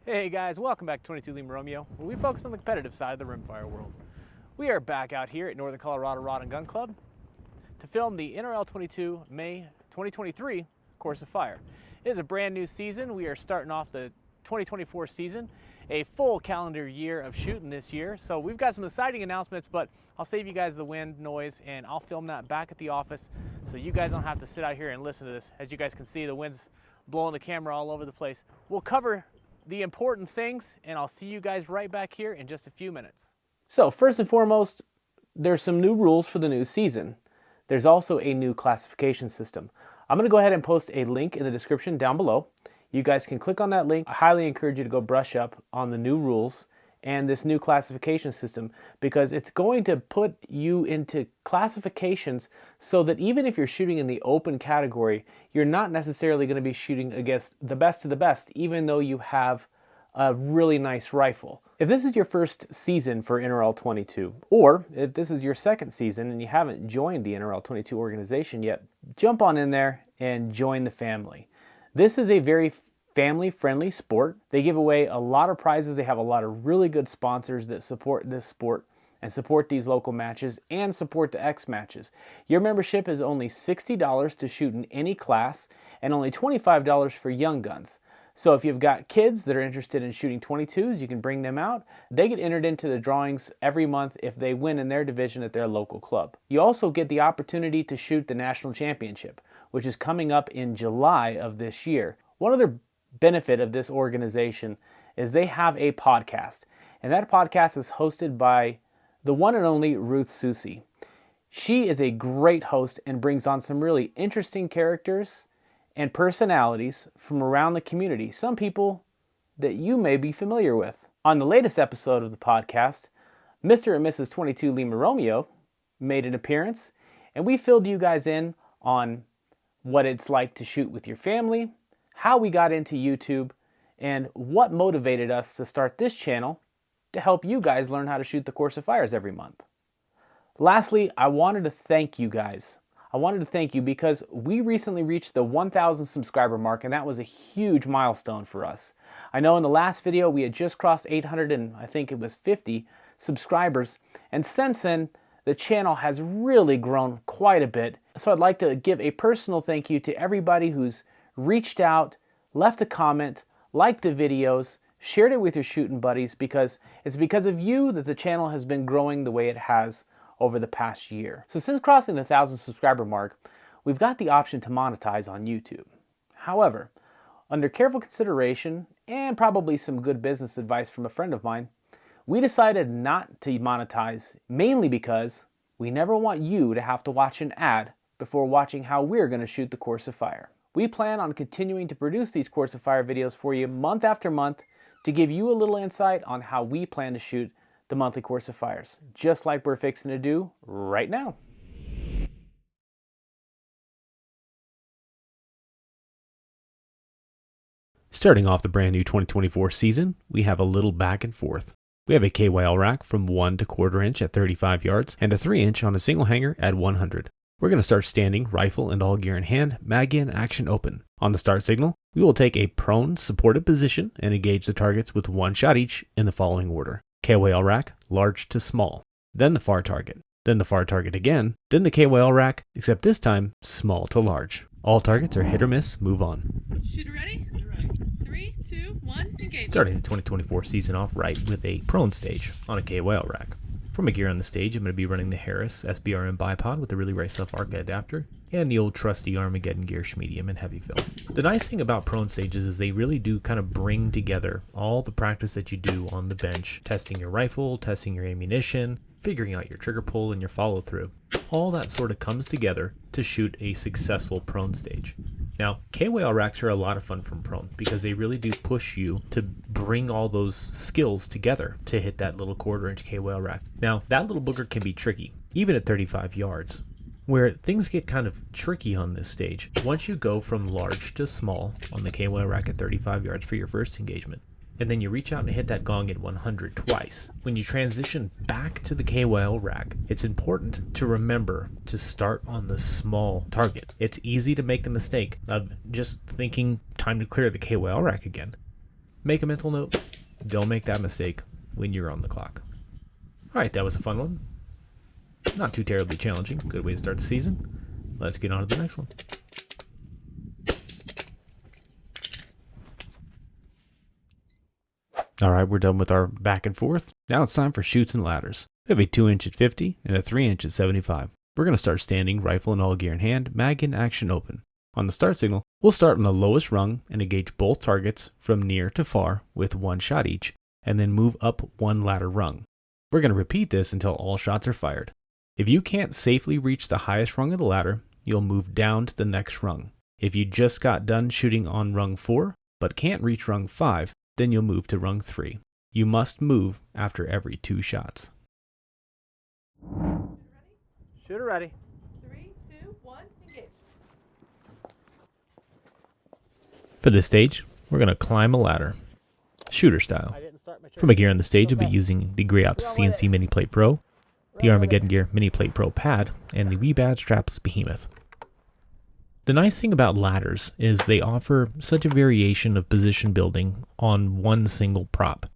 Hey guys, welcome back to 22 Lima Romeo, where we focus on the competitive side of the rimfire world. We are back out here at Northern Colorado Rod and Gun Club to film the NRL22 May 2023 Course of Fire. It is a brand new season. We are starting off the 2024 season, a full calendar year of shooting this year. So we've got some exciting announcements, but I'll save you guys the wind noise and I'll film that back at the office so you guys don't have to sit out here and listen to this. As you guys can see, the wind's blowing the camera all over the place. We'll cover the important things, and I'll see you guys right back here in just a few minutes. So first and foremost, there's some new rules for the new season. There's also a new classification system. I'm going to go ahead and post a link in the description down below. You guys can click on that link. I highly encourage you to go brush up on the new rules and this new classification system, because it's going to put you into classifications so that even if you're shooting in the open category, you're not necessarily going to be shooting against the best of the best, even though you have a really nice rifle. If this is your first season for NRL22, or if this is your second season and you haven't joined the NRL22 organization yet, jump on in there and join the family. This is a very family-friendly sport. They give away a lot of prizes. They have a lot of really good sponsors that support this sport and support these local matches and support the X matches. Your membership is only $60 to shoot in any class and only $25 for young guns. So if you've got kids that are interested in shooting 22s, you can bring them out. They get entered into the drawings every month if they win in their division at their local club. You also get the opportunity to shoot the national championship, which is coming up in July of this year. One other benefit of this organization is they have a podcast, and that podcast is hosted by the one and only Ruth Susi. She is a great host and brings on some really interesting characters and personalities from around the community, some people that you may be familiar with. On the latest episode of the podcast, Mr. and Mrs. 22 Lima Romeo made an appearance, and we filled you guys in on what it's like to shoot with your family, how we got into YouTube, and what motivated us to start this channel to help you guys learn how to shoot the Course of Fires every month. Lastly, I wanted to thank you guys. I wanted to thank you because we recently reached the 1,000 subscriber mark, and that was a huge milestone for us. I know in the last video we had just crossed 800 and I think it was 50 subscribers, and since then the channel has really grown quite a bit. So I'd like to give a personal thank you to everybody who's reached out, left a comment, liked the videos, shared it with your shooting buddies, because it's because of you that the channel has been growing the way it has over the past year. So since crossing the 1,000 subscriber mark, we've got the option to monetize on YouTube. However, under careful consideration and probably some good business advice from a friend of mine, we decided not to monetize, mainly because we never want you to have to watch an ad before watching how we're going to shoot the Course of Fire. We plan on continuing to produce these Course of Fire videos for you month after month to give you a little insight on how we plan to shoot the monthly Course of Fires, just like we're fixing to do right now. Starting off the brand new 2024 season, we have a little back and forth. We have a KYL rack from 1 1/4 inch at 35 yards and a 3 inch on a single hanger at 100. We're going to start standing, rifle and all gear in hand, mag in, action open. On the start signal, we will take a prone supported position and engage the targets with one shot each in the following order. KYL rack, large to small, then the far target again, then the KYL rack, except this time, small to large. All targets are hit or miss, move on. Shooter ready? You're ready. 3, 2, 1, engage. Starting the 2024 season off right with a prone stage on a KYL rack. For my gear on the stage, I'm going to be running the Harris SBRM bipod with the Really Right Stuff ARCA adapter and the old trusty Armageddon gear medium and heavy fill. The nice thing about prone stages is they really do kind of bring together all the practice that you do on the bench, testing your rifle, testing your ammunition, figuring out your trigger pull and your follow through. All that sort of comes together to shoot a successful prone stage. Now, KYL racks are a lot of fun from prone because they really do push you to bring all those skills together to hit that little 1/4 inch KYL rack. Now, that little booger can be tricky, even at 35 yards. Where things get kind of tricky on this stage, once you go from large to small on the KYL rack at 35 yards for your first engagement, and then you reach out and hit that gong at 100 twice. When you transition back to the KYL rack, it's important to remember to start on the small target. It's easy to make the mistake of just thinking time to clear the KYL rack again. make a mental note. Don't make that mistake when you're on the clock. All right, that was a fun one. Not too terribly challenging. Good way to start the season. Let's get on to the next one. All right, we're done with our back and forth. Now it's time for chutes and ladders. We have a 2-inch at 50 and a 3-inch at 75. We're going to start standing, rifle and all gear in hand, mag in action open. On the start signal, we'll start on the lowest rung and engage both targets from near to far with 1 shot each, and then move up 1 ladder rung. We're going to repeat this until all shots are fired. If you can't safely reach the highest rung of the ladder, you'll move down to the next rung. If you just got done shooting on rung 4, but can't reach rung 5, then you'll move to rung 3. You must move after every 2 shots. Shooter ready. 3, 2, 1, engage. For this stage, we're going to climb a ladder, shooter style. For my gear on the stage, I'll be using the Grey Ops CNC Mini Plate Pro, the Armageddon Gear Mini Plate Pro Pad, and the Wee Bad Straps Behemoth. The nice thing about ladders is they offer such a variation of position building on one single prop.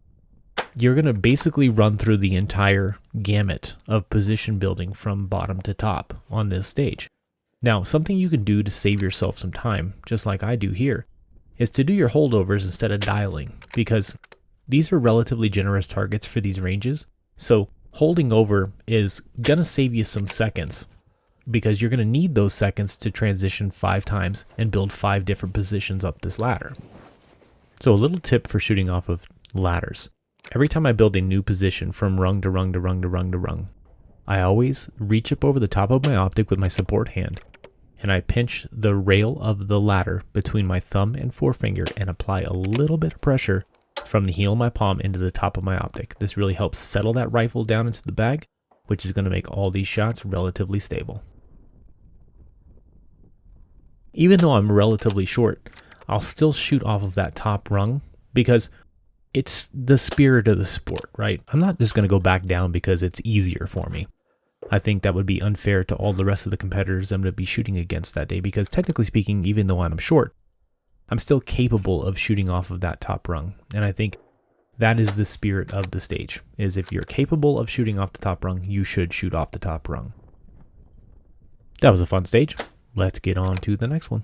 You're going to basically run through the entire gamut of position building from bottom to top on this stage. Now, something you can do to save yourself some time, just like I do here, is to do your holdovers instead of dialing, because these are relatively generous targets for these ranges, so holding over is going to save you some seconds, because you're going to need those seconds to transition 5 times and build 5 different positions up this ladder. So a little tip for shooting off of ladders. Every time I build a new position from rung to rung to rung to rung to rung, I always reach up over the top of my optic with my support hand, and I pinch the rail of the ladder between my thumb and forefinger and apply a little bit of pressure from the heel of my palm into the top of my optic. This really helps settle that rifle down into the bag, which is going to make all these shots relatively stable. Even though I'm relatively short, I'll still shoot off of that top rung because it's the spirit of the sport, right? I'm not just going to go back down because it's easier for me. I think that would be unfair to all the rest of the competitors I'm going to be shooting against that day, because technically speaking, even though I'm short, I'm still capable of shooting off of that top rung. And I think that is the spirit of the stage, is if you're capable of shooting off the top rung, you should shoot off the top rung. That was a fun stage. Let's get on to the next one.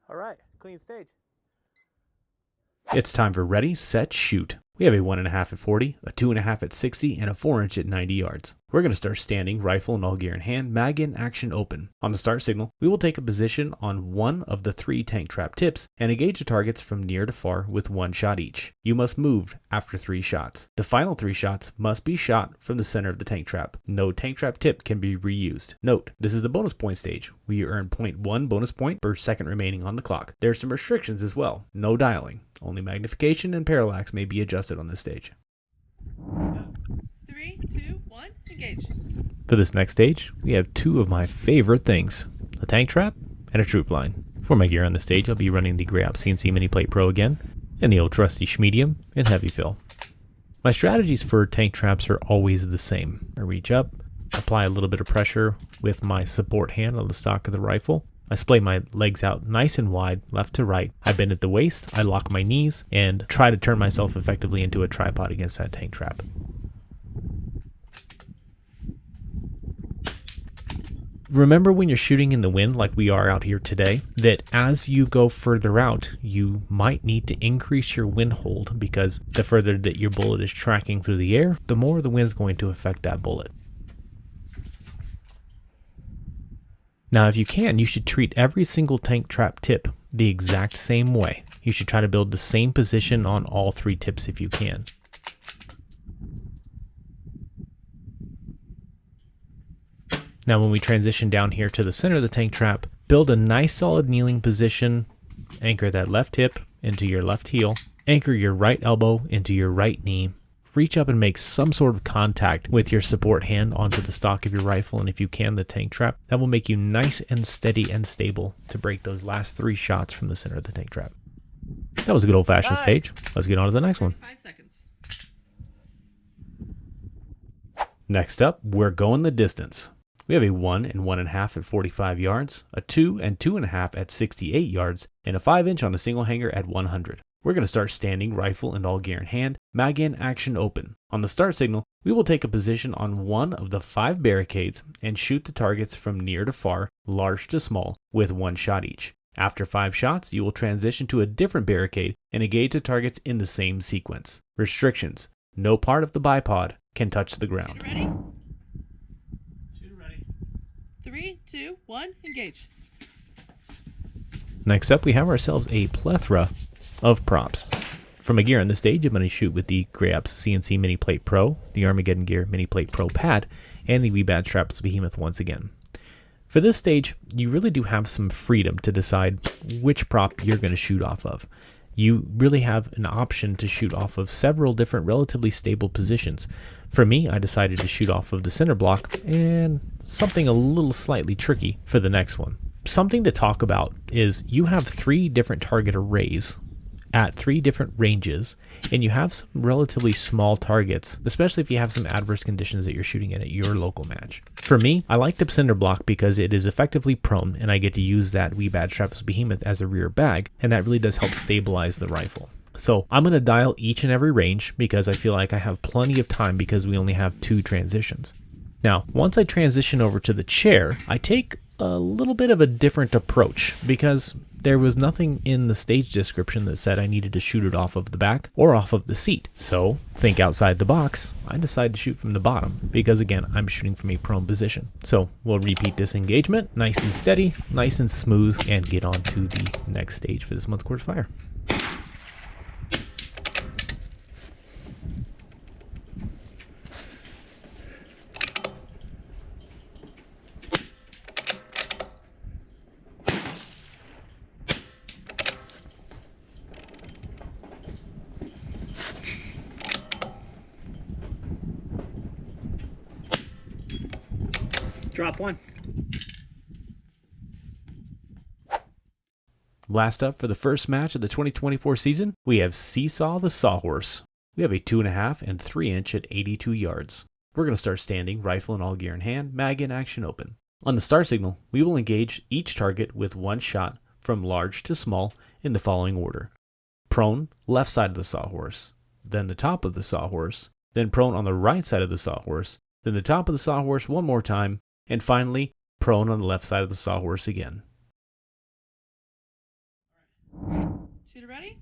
All right, clean stage. It's time for ready, set, shoot. We have a 1.5 at 40, a 2.5 at 60, and a 4-inch at 90 yards. We're going to start standing, rifle and all gear in hand, mag in action open. On the start signal, we will take a position on one of the 3 tank trap tips and engage the targets from near to far with 1 shot each. You must move after 3 shots. The final 3 shots must be shot from the center of the tank trap. No tank trap tip can be reused. Note, this is the bonus point stage, where you earn 0.1 bonus point per second remaining on the clock. There are some restrictions as well. No dialing. Only magnification and parallax may be adjusted on this stage. 3, 2, 1, engage. For this next stage, we have 2 of my favorite things, a tank trap and a troop line. For my gear on the stage, I'll be running the Grey Ops CNC Mini Plate Pro again, and the old trusty Schmedium in heavy fill. My strategies for tank traps are always the same. I reach up, apply a little bit of pressure with my support hand on the stock of the rifle. I splay my legs out nice and wide, left to right. I bend at the waist, I lock my knees, and try to turn myself effectively into a tripod against that tank trap. Remember when you're shooting in the wind like we are out here today, that as you go further out, you might need to increase your wind hold, because the further that your bullet is tracking through the air, the more the wind's going to affect that bullet. Now, if you can, you should treat every single tank trap tip the exact same way. You should try to build the same position on all 3 tips if you can. Now, when we transition down here to the center of the tank trap, build a nice solid kneeling position, anchor that left hip into your left heel, anchor your right elbow into your right knee, reach up and make some sort of contact with your support hand onto the stock of your rifle, and if you can, the tank trap. That will make you nice and steady and stable to break those last 3 shots from the center of the tank trap. That was a good old-fashioned stage. Let's get on to the next one. 5 seconds. Next up, we're going the distance. We have a 1 and 1.5 at 45 yards, a 2 and 2.5 at 68 yards, and a 5-inch on the single hanger at 100. We're going to start standing, rifle and all gear in hand, mag in, action open. On the start signal, we will take a position on one of the 5 barricades and shoot the targets from near to far, large to small, with 1 shot each. After 5 shots, you will transition to a different barricade and engage the targets in the same sequence. Restrictions: no part of the bipod can touch the ground. Shooter ready? Shooter ready. 3, 2, 1, engage. Next up, we have ourselves a plethora of props. From a gear on the stage, I'm going to shoot with the Grapps CNC Mini Plate Pro, the Armageddon Gear Mini Plate Pro Pad, and the Weebad Straps Behemoth once again. For this stage, you really do have some freedom to decide which prop you're going to shoot off of. You really have an option to shoot off of several different relatively stable positions. For me, I decided to shoot off of the center block and something a little slightly tricky for the next one. Something to talk about is you have 3 different target arrays at 3 different ranges, and you have some relatively small targets, especially if you have some adverse conditions that you're shooting at your local match. For me, I like the cinder block because it is effectively prone, and I get to use that Weebad Straps Behemoth as a rear bag, and that really does help stabilize the rifle. So I'm going to dial each and every range because I feel like I have plenty of time because we only have 2 transitions. Now, once I transition over to the chair, I take a little bit of a different approach because there was nothing in the stage description that said I needed to shoot it off of the back or off of the seat. So, think outside the box. I decided to shoot from the bottom because, again, I'm shooting from a prone position. So, we'll repeat this engagement, nice and steady, nice and smooth, and get on to the next stage for this month's Quarters Fire. Drop 1. Last up for the first match of the 2024 season, we have Seesaw the Sawhorse. We have a 2.5 and 3 inch at 82 yards. We're going to start standing, rifle and all gear in hand, mag in, action open. On the start signal, we will engage each target with 1 shot from large to small in the following order. Prone, left side of the Sawhorse, then the top of the Sawhorse, then prone on the right side of the Sawhorse, then the top of the Sawhorse one more time, and finally, prone on the left side of the Sawhorse again. Shooter ready?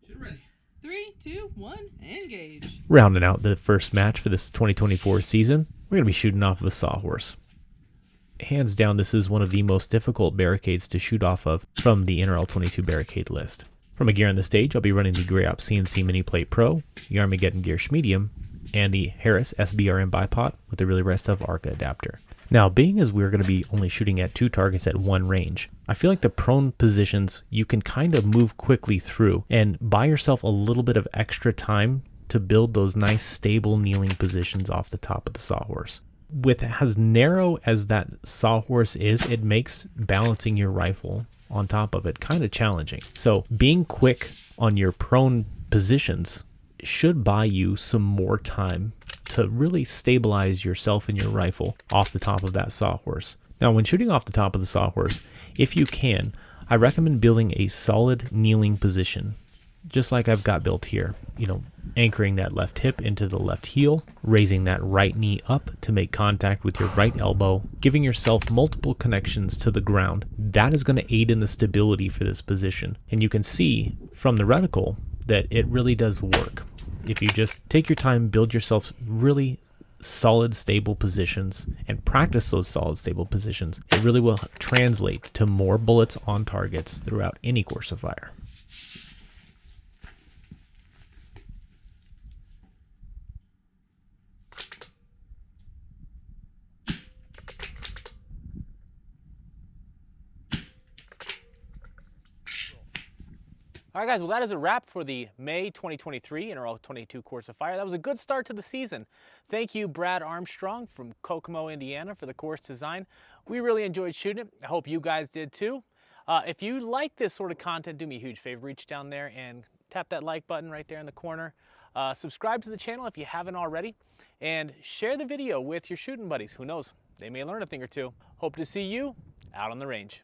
Shooter ready. 3, 2, 1, engage. Rounding out the first match for this 2024 season, we're going to be shooting off of a Sawhorse. Hands down, this is one of the most difficult barricades to shoot off of from the NRL22 barricade list. From a gear on the stage, I'll be running the Grapps CNC Mini Plate Pro, the Armageddon Gear Medium, and the Harris SBRM bipod with the really rest of ARCA adapter. Now, being as we're going to be only shooting at 2 targets at 1 range, I feel like the prone positions you can kind of move quickly through and buy yourself a little bit of extra time to build those nice stable kneeling positions off the top of the Sawhorse. With as narrow as that Sawhorse is, it makes balancing your rifle on top of it kind of challenging. So being quick on your prone positions should buy you some more time to really stabilize yourself and your rifle off the top of that Sawhorse. Now, when shooting off the top of the Sawhorse, if you can, I recommend building a solid kneeling position, just like I've got built here. You know, anchoring that left hip into the left heel, raising that right knee up to make contact with your right elbow, giving yourself multiple connections to the ground. That is going to aid in the stability for this position. And you can see from the reticle that it really does work. If you just take your time, build yourself really solid, stable positions, and practice those solid, stable positions, it really will translate to more bullets on targets throughout any course of fire. All right, guys, well, that is a wrap for the May 2023 NRL22 Course of Fire. That was a good start to the season. Thank you, Brad Armstrong from Kokomo, Indiana, for the course design. We really enjoyed shooting it. I hope you guys did too. If you like this sort of content, do me a huge favor. Reach down there and tap that like button right there in the corner. Subscribe to the channel if you haven't already. And share the video with your shooting buddies. Who knows? They may learn a thing or two. Hope to see you out on the range.